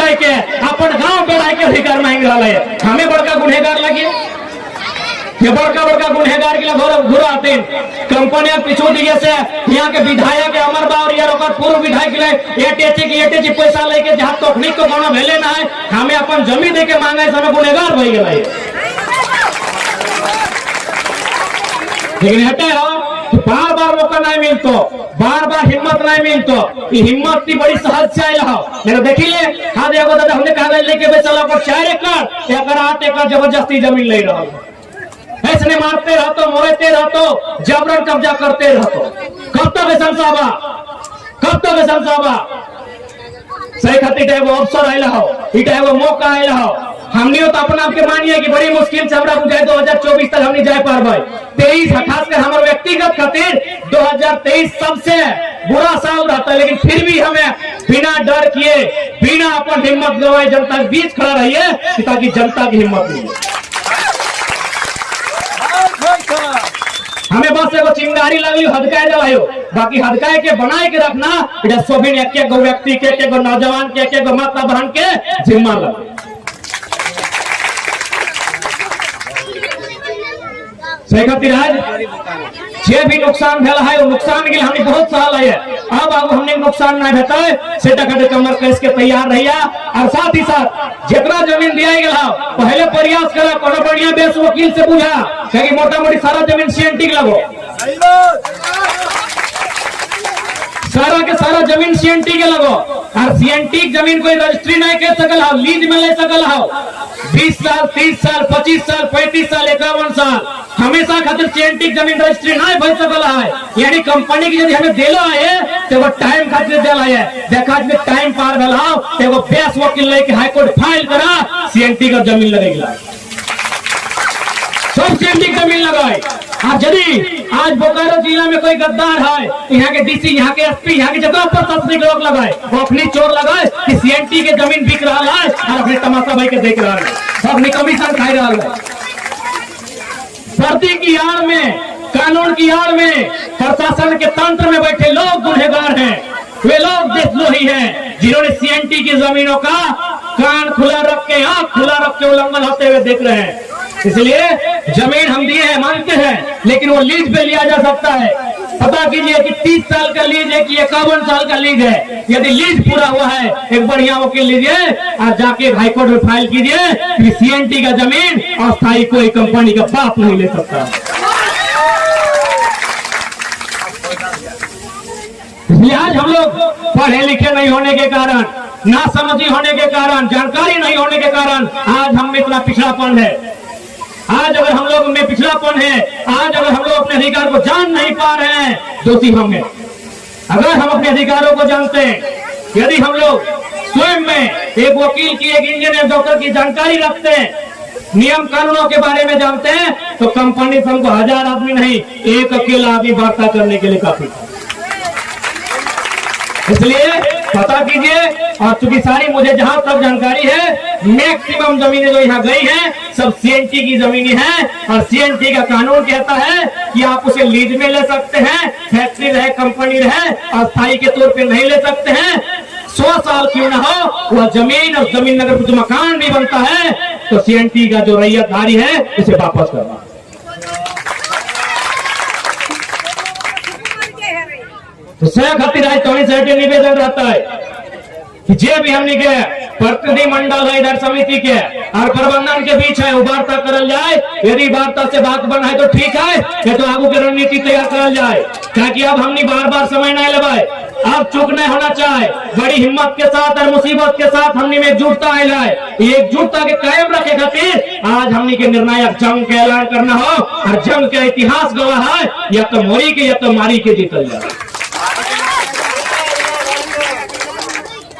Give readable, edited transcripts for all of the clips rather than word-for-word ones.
जाए के अपन गांव पे रह के अधिकार मांग रहा है। हमें बड़का गुनहगार लगे, ये बड़का बड़का गुनहगार के लिए घुरा आते कंपनियां पिछू दिए से यहाँ के विधायक अमर बावर यार पूर्व विधायक ले एटीएच पैसा लेके जहाँ तकनीक को गाना भेले ना है, हमें अपन जमीन दे के मांगा है, समय गुनहगार भई गए। लेकिन हटे हो बार बार मौका नहीं मिलतो, बार बार हिम्मत नहीं मिलतो, ये हिम्मत की बड़ी सहज से आयल हो। मेरा देखिए हाँ देखो दादा हमने कागज लेके बेचला पर 4 एकड़ या 8 एकड़ जबरदस्ती जमीन ले रहा ऐसने मारते रहतो, मोरते रहतो, जबरन कब्जा करते रहतो। कब तक ऐसा साहबा, कब तक ऐसा साहबा सही खातिर वो अवसर आयल हो, इटा वो मौका आयल हो। हमने तो अपना आपके मानिए कि बड़ी मुश्किल से हमरा बुझाए 2024 तक हमने जाए पारबे। 23 खासकर हमारे व्यक्तिगत खातिर 2023 सबसे बुरा साल रहता है, लेकिन फिर भी हमें बिना डर किए बिना अपन हिम्मत गवाए जनता के बीच खड़ा रहिए ताकि जनता की हिम्मत मिले। हमें बस एगो चिंगारी लगली हदकाए दिलायो, बाकी हदकाए के बनाए के रखना इधर सोभिन एक गो व्यक्ति के एक गो नौजवान के एक गो माता बहन के जिम्मा लगे। सही खातिर आज जे भी नुकसान भेला है वो नुकसान के लिए हमने बहुत सहल है। अब हमने नुकसान नहीं भेटा है से टका कमर कस के तैयार रहिया। और साथ ही साथ जितना जमीन दिया गया पहले प्रयास करा कोनो बढ़िया बेस वकील से पूछा कि मोटा मोटी सारा जमीन सीएनटी लगो, सारा के सारा जमीन सीएनटी के लगो। और सीएनटी जमीन कोई रजिस्ट्री नहीं कर सकल हो, लीज में ले सकल हो। 20 साल 30 साल 25 साल 35 साल 51 साल हमेशा खातिर सीएनटी जमीन रजिस्ट्री नहीं भर सकल है। यानी कंपनी की यदि हमें देला है तो वो टाइम खातिर देला है, देखा कि टाइम पार भेला तो वो बेस वकील लेके हाई कोर्ट फाइल करा सीएनटी का जमीन लगेगा, सब सीएनटी जमीन लगाए। और यदि आज बोकारो जिला में कोई गद्दार है, यहाँ के डीसी, यहाँ के एसपी, यहाँ की जगह पर तस्वीर रोक लगाए, वो अपनी चोर लगाए कि सीएनटी के जमीन बिक रहा है और अपने तमाशा भाई के देख रहा है, अपनी कमीशन खाई रहा है। भर्ती की आड़ में, कानून की आड़ में, प्रशासन के तंत्र में बैठे लोग गुनहगार हैं। वे लोग देशद्रोही हैं जिन्होंने सीएनटी की जमीनों का कान खुला रख के, आंख खुला रख के उल्लंघन होते हुए देख रहे हैं। इसलिए जमीन हम दिए हैं, मानते हैं, लेकिन वो लीज पे लिया जा सकता है। पता कीजिए कि 30 साल का लीज है कि 51 साल का लीज है। यदि लीज पूरा हुआ है एक बढ़िया वकील लीजिए और जाके हाईकोर्ट में फाइल कीजिए कि सीएनटी का जमीन अस्थायी कोई कंपनी का बाप नहीं ले सकता। इसलिए आज हम लोग पढ़े लिखे नहीं होने के कारण, ना समझी होने के कारण, जानकारी नहीं होने के कारण आज हम में इतना पिछड़ापन है। आज अगर हम लोग में पिछड़ापन है, आज अगर हम लोग अपने अधिकार को जान नहीं पा रहे हैं, दोषी हम हैं। अगर हम अपने अधिकारों को जानते हैं, यदि हम लोग स्वयं में एक वकील की, एक इंजीनियर, डॉक्टर की जानकारी रखते हैं, नियम कानूनों के बारे में जानते हैं, तो कंपनी से हमको 1000 आदमी नहीं, एक अकेला आदमी वार्ता करने के लिए काफी था। इसलिए पता कीजिए। और चूंकि सारी मुझे जहां तक जानकारी है मैक्सिमम जमीनें जो यहाँ गई हैं सब सीएनटी की जमीनें हैं। और सीएनटी का कानून कहता है कि आप उसे लीज में ले सकते हैं, फैक्ट्री रहे, कंपनी रहे, अस्थायी के तौर पे नहीं ले सकते हैं। 100 साल क्यों ना हो वह जमीन, और जमीन अगर कुछ मकान भी बनता है तो सीएनटी का जो रैयतधारी है उसे वापस करना। तो सह खातिर आज तो निवेदन रहता है कि जे भी हमने के प्रतिनिधिमंडल है इधर समिति के और प्रबंधन के बीच है वो वार्ता करल जाए। यदि वार्ता से बात बना है तो ठीक है, या तो आगू की रणनीति तैयार करल जाए। ताकि अब हमने बार बार समय नहीं लेवाए, अब चुप नहीं होना चाहे, बड़ी हिम्मत के साथ और मुसीबत के साथ हमने में एकजुटता है। एकजुटता के कायम रखे खातिर आज हमने के निर्णायक जंग के ऐलान करना हो। और जंग का इतिहास गवाह है या तो मोरी के या तो मारी के जीतल जाए।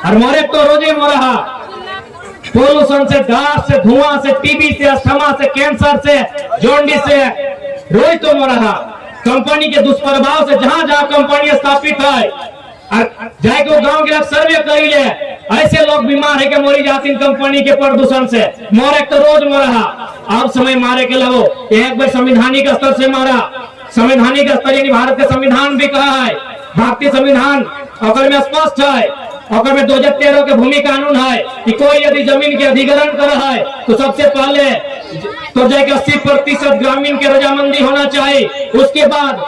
और मोरे तो रोजे मोरहा पोल्यूशन से, घास से, धुआं से, टीबी से, अस्थमा से, कैंसर से, जॉन्डिस से रोज तो मोरहा कंपनी के दुष्प्रभाव से। जहां जहां कंपनी स्थापित है जाए के गांव के सर्वे करिए, ऐसे लोग बीमार है कि मोरी जाती कंपनी के प्रदूषण से। मोरे तो रोज मोरहा अब समय मारे के लगो। एक बार संवैधानिक स्तर से मारा, संवैधानिक स्तर यानी भारत के संविधान भी कहा है, भारतीय संविधान अगर में स्पष्ट है और 2013 के भूमि कानून है कि कोई यदि जमीन के अधिग्रहण कर रहा है तो सबसे पहले तो जाके 80% ग्रामीण के रजामंदी होना चाहिए, उसके बाद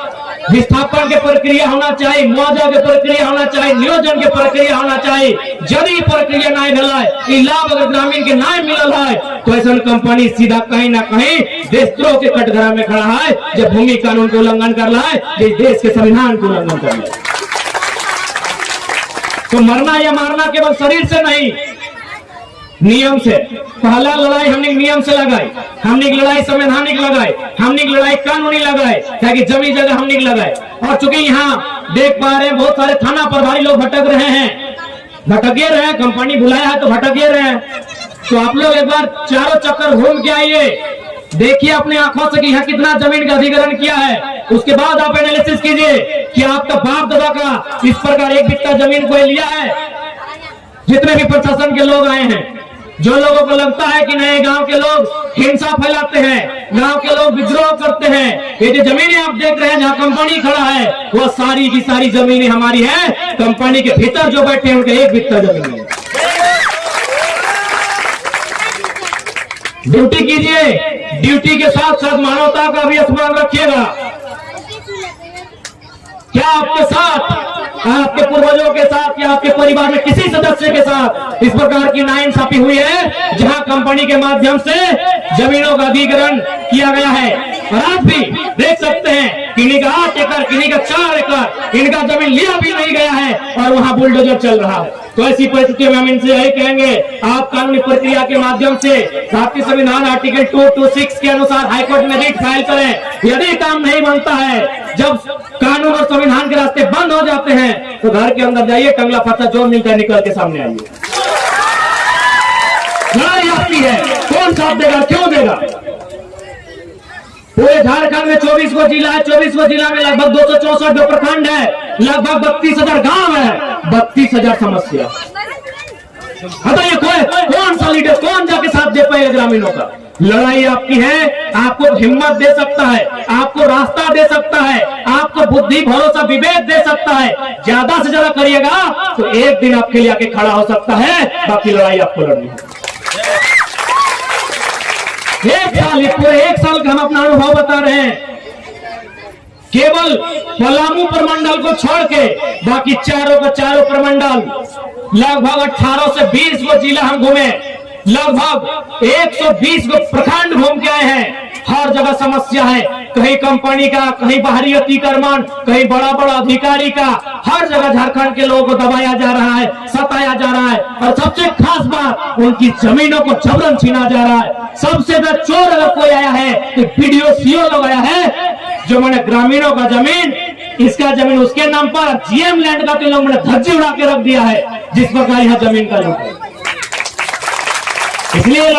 विस्थापन के प्रक्रिया होना चाहिए, मुआवजा के प्रक्रिया होना चाहिए, नियोजन के प्रक्रिया होना चाहिए। यदि प्रक्रिया नहीं भेल है, लाभ अगर ग्रामीण के नहीं मिलल है तो ऐसा कंपनी सीधा कहीं ना कहीं देशद्रोह के कटघरा में खड़ा है, जब भूमि कानून के उल्लंघन कर रहा है, देश के संविधान के उल्लंघन कर रहा है। तो मरना या मारना केवल शरीर से नहीं, नियम से। पहला लड़ाई हमने नियम से लगाई, हमने लड़ाई संवैधानिक लगाई, हमने लड़ाई कानूनी लगाई, ताकि जमीन जगह हमने लगाई। और चूंकि यहाँ देख पा रहे हैं बहुत सारे थाना प्रभारी लोग भटक रहे हैं, भटके रहे हैं, कंपनी बुलाया है तो भटके रहे हैं। तो आप लोग एक बार चारों चक्कर घूम के आइए, देखिए अपने आंखों से कि यहाँ कितना जमीन का अधिग्रहण किया है। उसके बाद आप एनालिसिस कीजिए कि आपका बाप दादा का इस प्रकार एक बित्ता जमीन कोई लिया है। जितने भी प्रशासन के लोग आए हैं, जो लोगों को लगता है कि नहीं गांव के लोग हिंसा फैलाते हैं, गांव के लोग विद्रोह करते हैं, ये जो जमीनें आप देख रहे हैं जहां कंपनी खड़ा है, वो सारी की सारी जमीनें हमारी है। कंपनी के भीतर जो बैठे हैं उनके एक बित्ता जमीन है। ड्यूटी कीजिए, ड्यूटी के साथ साथ मानवता का भी स्मरण रखिएगा। क्या आपके साथ, आपके पूर्वजों के साथ या आपके परिवार में किसी सदस्य के साथ इस प्रकार की नाइंसाफी हुई है, जहां कंपनी के माध्यम से जमीनों का अधिग्रहण किया गया है? और आज भी देख सकते हैं किन्हीं का 8 एकड़, किन्हीं का 4 एकड़, इनका जमीन लिया भी नहीं गया है और वहां बुलडोजर चल रहा है। तो ऐसी परिस्थिति में हम इनसे यही कहेंगे, आप कानूनी प्रक्रिया के माध्यम से भारतीय संविधान आर्टिकल 226 के अनुसार हाईकोर्ट में रिट फाइल करें। यदि काम नहीं बनता है, जब कानून और संविधान के रास्ते बंद हो जाते हैं, तो घर के अंदर जाइए, टंगला फटा जो मिलता है निकल के सामने आइए। लड़ाई आपकी है, कौन साथ देगा, क्यों देगा? पूरे झारखंड में 24 गो जिला है, 24 गो जिला में लगभग 264 गो प्रखंड है, लगभग 32,000 गांव है, 32,000 समस्या। बताइए कौन सा लीडर, कौन जाके साथ दे पाएगा ग्रामीणों का? लड़ाई आपकी है, आपको हिम्मत दे सकता है, आपको रास्ता दे सकता है, आपको बुद्धि भरोसा विवेक दे सकता है। ज्यादा से ज्यादा करिएगा तो एक दिन आपके लिए आके खड़ा हो सकता है, बाकी लड़ाई आपको लड़नी है। पूरे एक साल का हम अपना अनुभव बता रहे हैं। केवल पलामू प्रमंडल को छोड़ के बाकी चारों का चारों प्रमंडल, लगभग 18 से 20 गो जिला हम घूमे, लगभग 120 गो प्रखंड घूम के आए हैं। हर जगह समस्या है, कहीं कंपनी का, कहीं बाहरी अतिक्रमण, कहीं बड़ा बड़ा अधिकारी का। हर जगह झारखंड के लोगों को दबाया जा रहा है, सताया जा रहा है, और सबसे खास बात उनकी जमीनों को जबरन छीना जा रहा है। सबसे बड़ा चोर अगर कोई आया है तो वीडियो सीओ लोग आया है, जो मैंने ग्रामीणों का जमीन, इसका जमीन उसके नाम पर, जीएम लैंड का तो लोग मैंने धज्जी उड़ा के रख दिया है, जिस प्रकार यहाँ जमीन का लूट है। इसलिए